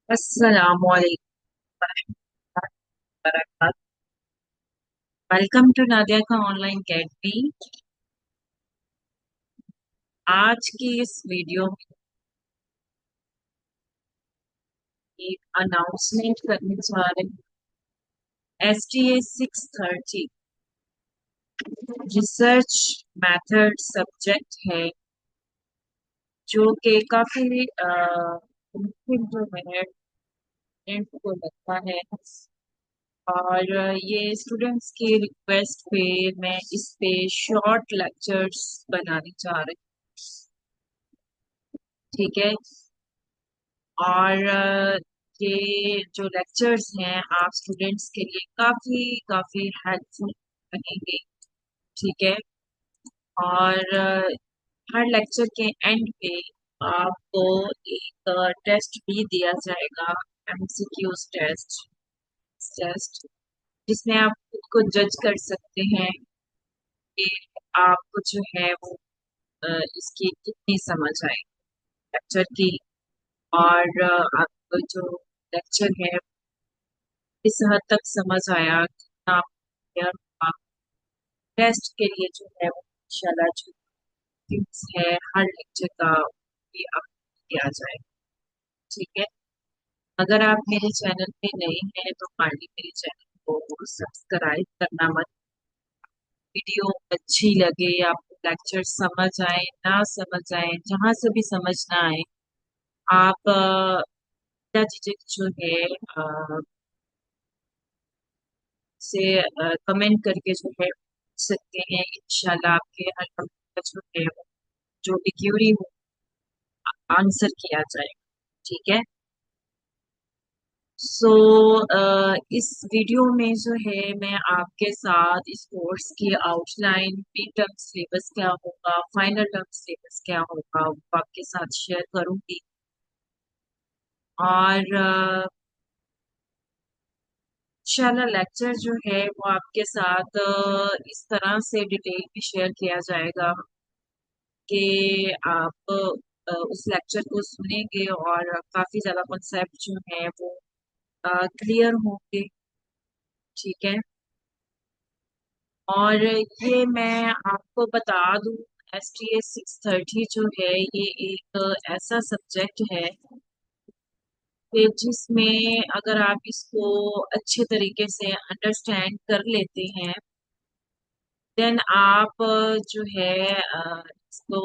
अस्सलामुअलैकुम वरहमतुल्लाहि। Welcome to Nadia का ऑनलाइन अकेडमी। आज की इस वीडियो में एक अनाउंसमेंट करने जा रहे हैं। STA 630 रिसर्च मेथड सब्जेक्ट है, जो कि काफी मुश्किल जो है स्टूडेंट को लगता है। और ये स्टूडेंट्स की रिक्वेस्ट पे मैं इस पे शॉर्ट लेक्चर्स बनाने जा रही हूँ। ठीक है। और ये जो लेक्चर्स हैं आप स्टूडेंट्स के लिए काफी काफी हेल्पफुल रहेंगे। ठीक है। और हर लेक्चर के एंड पे आपको एक टेस्ट भी दिया जाएगा, MCQs टेस्ट, जिसमें आप खुद को जज कर सकते हैं कि आपको जो है वो इसकी कितनी समझ आए लेक्चर की। और आपको जो लेक्चर है किस हद तक समझ आया, कितना आप क्लियर हुआ। टेस्ट के लिए जो है वो इंशाल्लाह जो टिप्स है हर लेक्चर का ये आपको दिया जाए। ठीक है। अगर आप मेरे चैनल पे नए हैं तो काइंडली मेरे चैनल को सब्सक्राइब करना मत। वीडियो अच्छी लगे, आपको लेक्चर समझ आए ना समझ आए, जहां से भी समझ ना आए, आप बिना झिझक जो है से कमेंट करके जो है पूछ सकते हैं। इंशाल्लाह आपके हर कमेंट का जो है वो जो भी क्यूरी हो आंसर किया जाए। ठीक है। सो इस वीडियो में जो है मैं आपके साथ इस कोर्स की आउटलाइन, मिड टर्म सिलेबस क्या होगा, फाइनल टर्म सिलेबस क्या होगा, वो आपके साथ शेयर करूंगी। और इंशाल्लाह लेक्चर जो है वो आपके साथ इस तरह से डिटेल में शेयर किया जाएगा कि आप उस लेक्चर को सुनेंगे और काफी ज्यादा कॉन्सेप्ट जो है वो क्लियर होंगे। ठीक है। और ये मैं आपको बता दूं, STA 630 जो है ये एक ऐसा सब्जेक्ट है कि जिसमें अगर आप इसको अच्छे तरीके से अंडरस्टैंड कर लेते हैं, देन आप जो है इसको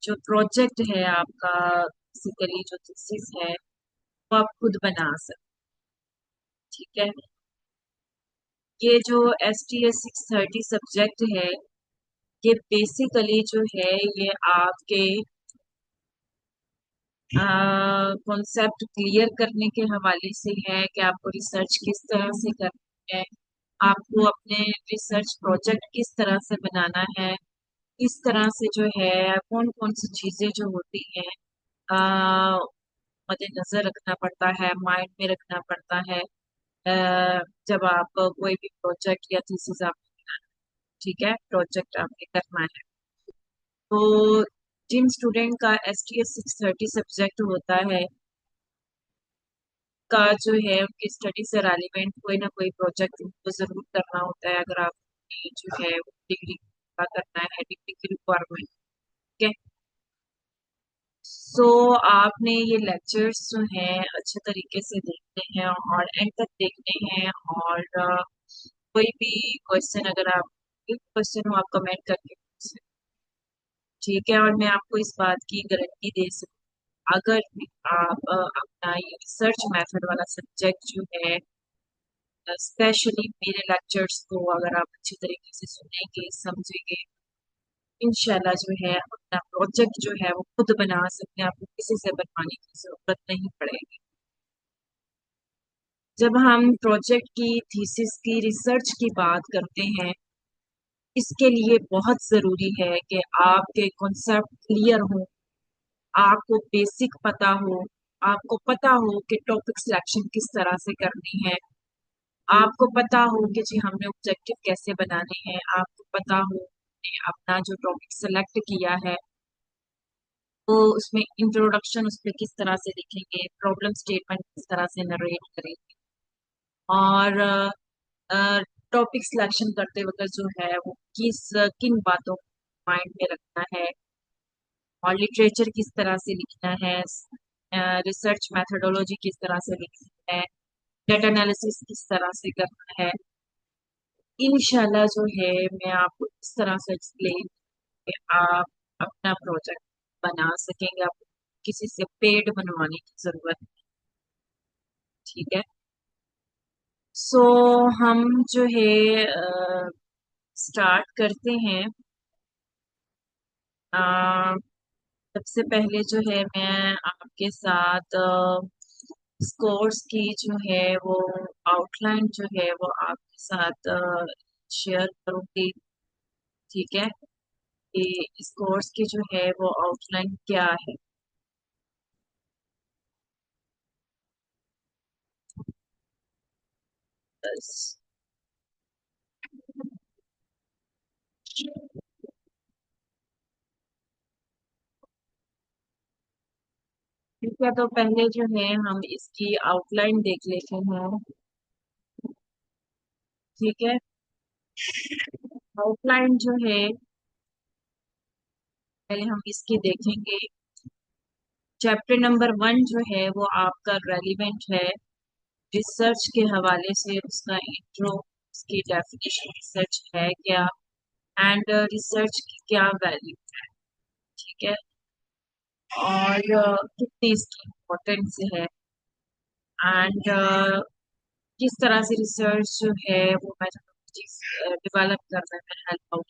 जो प्रोजेक्ट है आपका, बेसिकली जो थीसिस है वो आप खुद बना सकते। ठीक है। ये जो STA 630 सब्जेक्ट है, ये बेसिकली जो है ये आपके कॉन्सेप्ट क्लियर करने के हवाले से है कि आपको रिसर्च किस तरह से करनी है, आपको अपने रिसर्च प्रोजेक्ट किस तरह से बनाना है, इस तरह से जो है कौन कौन सी चीजें जो होती हैं अ, मद्देनजर रखना पड़ता है, माइंड में रखना पड़ता है जब आप कोई भी प्रोजेक्ट या थीसिस आप, ठीक है, प्रोजेक्ट आपने करना है। तो जिन स्टूडेंट का STA 630 सब्जेक्ट होता है का जो है उनकी स्टडी से रेलिवेंट कोई ना कोई प्रोजेक्ट उनको जरूर करना होता है, अगर आप जो है डिग्री का करना है, डिग्री की रिक्वायरमेंट। ठीक है। सो आपने ये लेक्चर्स जो हैं अच्छे तरीके से देखने हैं और एंड तक देखने हैं। और कोई भी क्वेश्चन अगर आप क्वेश्चन हो आप कमेंट करके पूछ सकते हैं। ठीक है। और मैं आपको इस बात की गारंटी दे सकती हूँ, अगर आप अपना ये रिसर्च मेथड वाला सब्जेक्ट जो है, स्पेशली मेरे लेक्चर्स को अगर आप अच्छी तरीके से सुनेंगे समझेंगे, इंशाल्लाह जो है अपना प्रोजेक्ट जो है वो खुद बना सकते हैं, आपको किसी से बनवाने की जरूरत नहीं पड़ेगी। जब हम प्रोजेक्ट की, थीसिस की, रिसर्च की बात करते हैं, इसके लिए बहुत जरूरी है कि आपके कॉन्सेप्ट क्लियर हो, आपको बेसिक पता हो, आपको पता हो कि टॉपिक सिलेक्शन किस तरह से करनी है, आपको पता हो कि जी हमने ऑब्जेक्टिव कैसे बनाने हैं, आपको पता हो कि अपना जो टॉपिक सेलेक्ट किया है तो उसमें इंट्रोडक्शन उस पे किस तरह से लिखेंगे, प्रॉब्लम स्टेटमेंट किस तरह से नरेट करेंगे, और टॉपिक सिलेक्शन करते वक्त जो है वो किन बातों को माइंड में रखना है, और लिटरेचर किस तरह से लिखना है, रिसर्च मेथोडोलॉजी किस तरह से लिखना है, डेटा एनालिसिस किस तरह से करना है। इंशाल्लाह जो है मैं आपको इस तरह से एक्सप्लेन कि आप अपना प्रोजेक्ट बना सकेंगे, आपको किसी से पेड बनवाने की जरूरत नहीं। ठीक है। सो हम जो है स्टार्ट करते हैं। अ, सबसे पहले जो है मैं आपके साथ इस कोर्स की जो है वो आउटलाइन जो है वो आपके साथ शेयर करूंगी। ठीक है, कि इस कोर्स की जो है वो आउटलाइन क्या है। बस। ठीक है, तो पहले जो है हम इसकी आउटलाइन देख लेते हैं। ठीक है, आउटलाइन जो है पहले हम इसकी देखेंगे। चैप्टर नंबर 1 जो है वो आपका रेलिवेंट है, रिसर्च के हवाले से उसका इंट्रो, उसकी डेफिनेशन, रिसर्च है क्या, एंड रिसर्च की क्या वैल्यू। ठीक है, और कितनी इसकी इम्पोर्टेंस है, एंड किस तरह से रिसर्च जो है वो मैथमेटिक्स डेवलप करने में हेल्प आउट।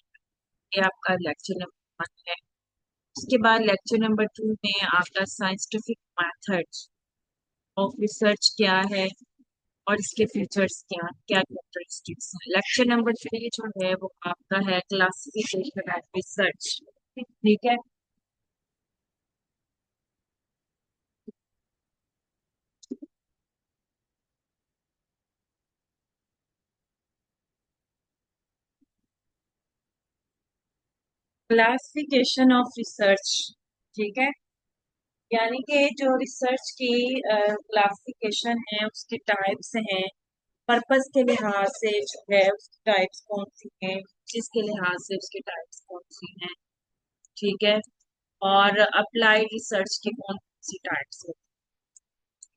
ये आपका लेक्चर नंबर 1 है। उसके बाद लेक्चर नंबर 2 में आपका साइंटिफिक मेथड ऑफ रिसर्च क्या है, और इसके फीचर्स क्या क्या कैरेक्टरिस्टिक्स हैं। लेक्चर नंबर 3 जो है वो आपका है क्लासिफिकेशन एंड रिसर्च। ठीक है। Classification of research. ठीक है, यानी कि जो रिसर्च की क्लासिफिकेशन है उसके टाइप्स हैं, पर्पस के लिहाज से जो है उसकी टाइप्स कौन सी हैं, जिसके लिहाज से उसकी टाइप्स कौन सी हैं। ठीक है, और अप्लाइड रिसर्च की कौन सी टाइप्स हैं।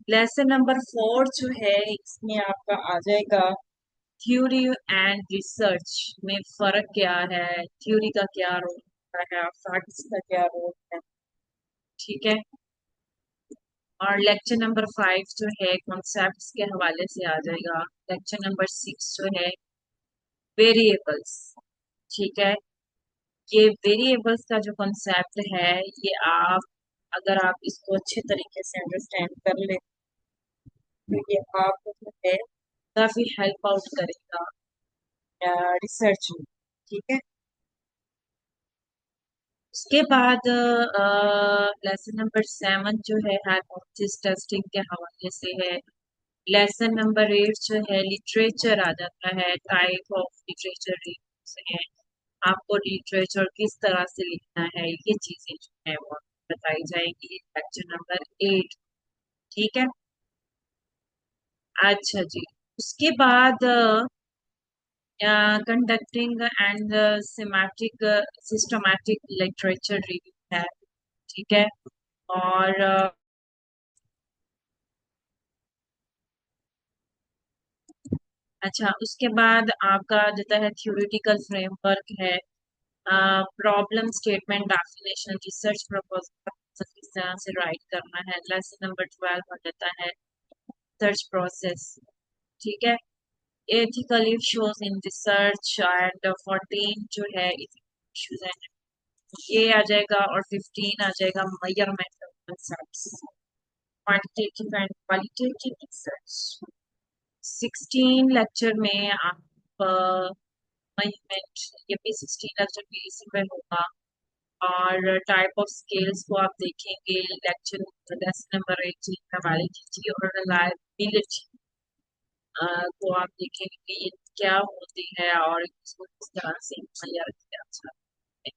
लेसन नंबर 4 जो है इसमें आपका आ जाएगा थ्योरी एंड रिसर्च में फर्क क्या है, थ्योरी का क्या रोल होता है, फैक्ट्स का क्या रोल है। ठीक है, और लेक्चर नंबर 5 जो है कॉन्सेप्ट्स के हवाले से आ जाएगा। लेक्चर नंबर 6 जो है वेरिएबल्स। ठीक है, ये वेरिएबल्स का जो कॉन्सेप्ट है, ये आप अगर आप इसको अच्छे तरीके से अंडरस्टैंड कर ले तो ये आपको जो है काफी हेल्प आउट करेगा रिसर्च में। ठीक है, उसके बाद लेसन नंबर 7 जो है हाइपोथेसिस टेस्टिंग के हवाले से है। लेसन नंबर 8 जो है लिटरेचर आ जाता है, टाइप ऑफ लिटरेचर है, आपको लिटरेचर किस तरह से लिखना है, ये चीजें जो है वो बताई जाएंगी लेक्चर नंबर 8। ठीक है। अच्छा जी, उसके बाद conducting and semantic systematic literature review है। ठीक है, और अच्छा उसके बाद आपका देता है थ्योरेटिकल फ्रेमवर्क है, problem statement definition, research proposal किस तरह से राइट करना है। लेसन नंबर 12 हो जाता है रिसर्च प्रोसेस। ठीक है, ethical issues in research, and 14 जो है इश्यूज है ये आ जाएगा, और 15 आ जाएगा measurement of concepts, quantitative and qualitative research. 16 lecture में आप मेजरमेंट, ये भी 16 लेक्चर भी इसी में होगा, और टाइप ऑफ स्केल्स को आप देखेंगे। लेक्चर लेसन नंबर 18 का वैलिडिटी और रिलायबिलिटी को आप देखेंगे कि ये क्या होती है और इसको किस तरह से मुहैया किया जाता है।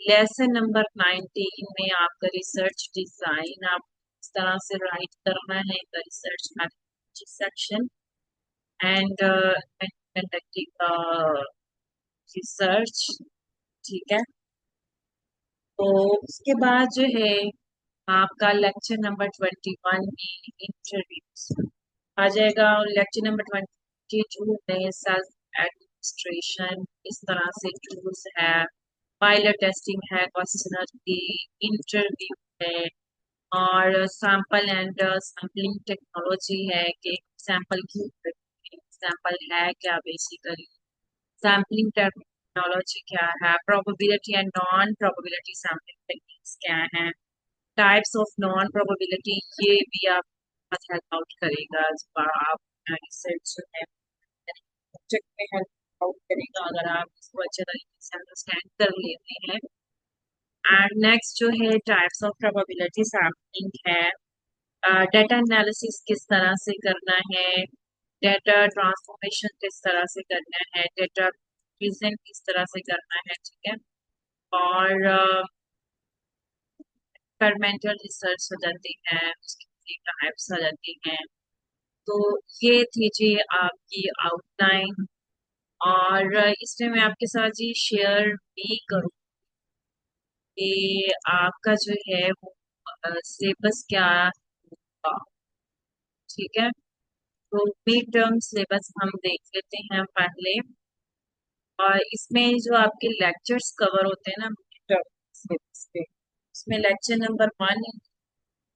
लेसन नंबर 19 में आपका रिसर्च डिजाइन आप इस तरह से राइट करना है the research methodology section and conducting research. ठीक है, तो उसके बाद जो है आपका लेक्चर नंबर 21 में इंटरव्यूज आ जाएगा। और लेक्चर नंबर 22 में सेल्फ एडमिनिस्ट्रेशन, इस तरह से टूल्स है, पायलट टेस्टिंग है, क्वेश्चनर की इंटरव्यू है, और सैंपल एंड सैम्पलिंग टेक्नोलॉजी है कि सैंपल की सैंपल है क्या, बेसिकली सैम्पलिंग टेक्नोलॉजी क्या है, probability and non probability sampling techniques क्या है, टाइप्स ऑफ नॉन प्रोबेबिलिटी, ये भी आप हेल्प आउट करेगा जब आप रिसर्च जो है प्रोजेक्ट में हेल्प आउट करेगा अगर आप इसको अच्छे तरीके से अंडरस्टैंड कर लेते हैं। एंड नेक्स्ट जो है टाइप्स ऑफ प्रोबेबिलिटी सैम्पलिंग है, डेटा एनालिसिस किस तरह से करना है, डेटा ट्रांसफॉर्मेशन किस तरह से करना है, डेटा प्रेजेंट किस तरह से करना है। ठीक है, और एक्सपेरिमेंटल रिसर्च हो जाती है, उसकी टाइप्स हो जाती हैं। तो ये थी जी आपकी आउटलाइन, और इसमें मैं आपके साथ जी शेयर भी करूँ कि आपका जो है वो सिलेबस क्या होगा। ठीक है, तो मिड टर्म सिलेबस हम देख लेते हैं पहले। और इसमें जो आपके लेक्चर्स कवर होते हैं ना मिड टर्म सिलेबस पे, उसमें लेक्चर नंबर 1,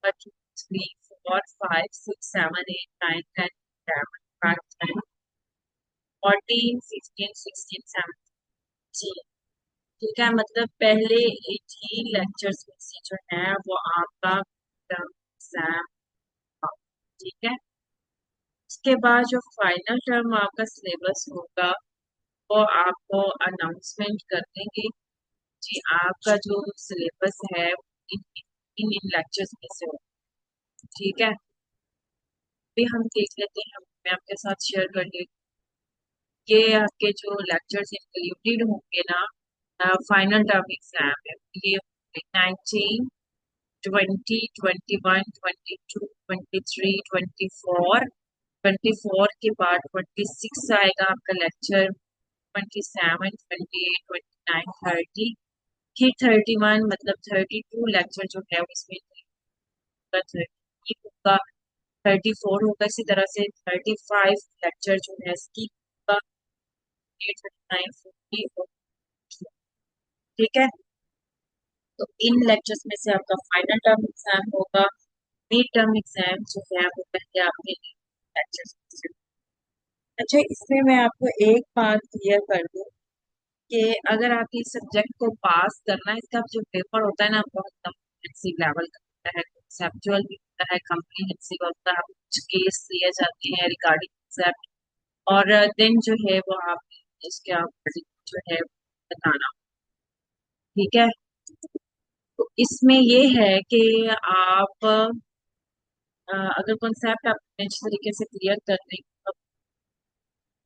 2, 3, 4, 5, 6, 7, 8, 9, 10, 11, 14, 15, 16, 17। ठीक है, मतलब पहले 18 लेक्चर्स में से जो है वो आपका एग्जाम। ठीक है, उसके बाद जो फाइनल टर्म आपका सिलेबस होगा वो आपको अनाउंसमेंट कर देंगे जी आपका जो सिलेबस है इन इन लेक्चर्स में से होगा। ठीक है, अभी हम देख लेते हैं, मैं आपके साथ शेयर कर लेती हूँ। ये आपके जो लेक्चर्स इंक्लूडेड होंगे ना फाइनल टर्म एग्जाम है, ये 19, 20, 21, 22, 23, 24, 24 के बाद 26 आएगा आपका लेक्चर, 27, 28, 29, 30, फिर 31, मतलब 32 लेक्चर जो है उसमें 30 होगा, 34 होगा, इसी तरह से 35 लेक्चर जो है इसकी होगा, 39, 40 और ठीक है। तो इन लेक्चर्स में से आपका फाइनल टर्म एग्जाम होगा, मिड टर्म एग्जाम जो है वो पहले आपके लेक्चर्स। अच्छा, इसमें मैं आपको एक बात क्लियर कर दूं कि अगर आप इस सब्जेक्ट को पास करना है, इसका जो पेपर होता है ना बहुत कम्प्रेहेंसिव लेवल का होता है, कंसेप्चुअल भी होता है, कम्प्रीहेंसिव होता है, कुछ केस लिए जाते हैं रिगार्डिंग कंसेप्ट, और देन जो है वो आप इसके आप जो है बताना। ठीक है, तो इसमें ये है कि आप अगर कॉन्सेप्ट आप अच्छे तरीके से क्लियर कर देंगे तो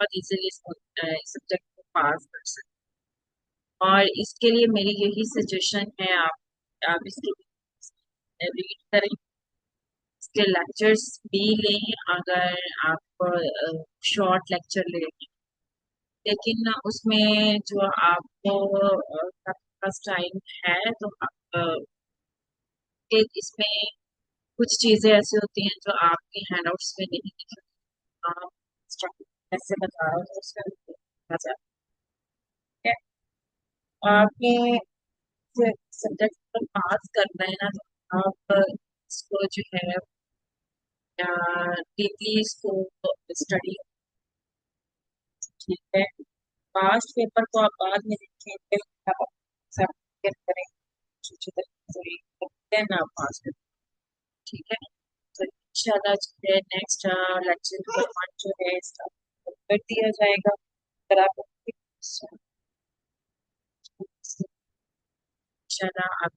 बहुत इजीली इस सब्जेक्ट को पास कर सकते हैं। और इसके लिए मेरी यही सजेशन है, आप इसके रीड करें, इसके लेक्चर्स भी लें अगर आप शॉर्ट लेक्चर लेंगे, लेकिन उसमें जो आपको पास टाइम है तो आप इसमें कुछ चीजें ऐसी होती हैं जो आपके हैंडआउट्स में नहीं दिखती, आप कैसे बता रहा हूँ तो उसमें आ जाता है। आपके सब्जेक्ट पर पास करना है ना तो आप इसको जो है डीपली इसको स्टडी। ठीक है, पास्ट पेपर को आप बाद में देखेंगे, आप सब क्लियर करें अच्छी तरीके से देन आप पास करें। ठीक है, तो इंशाल्लाह जो है नेक्स्ट लेक्चर नंबर 1 जो है स्टार्ट कर दिया जाएगा। अगर आप इंशाल्लाह आप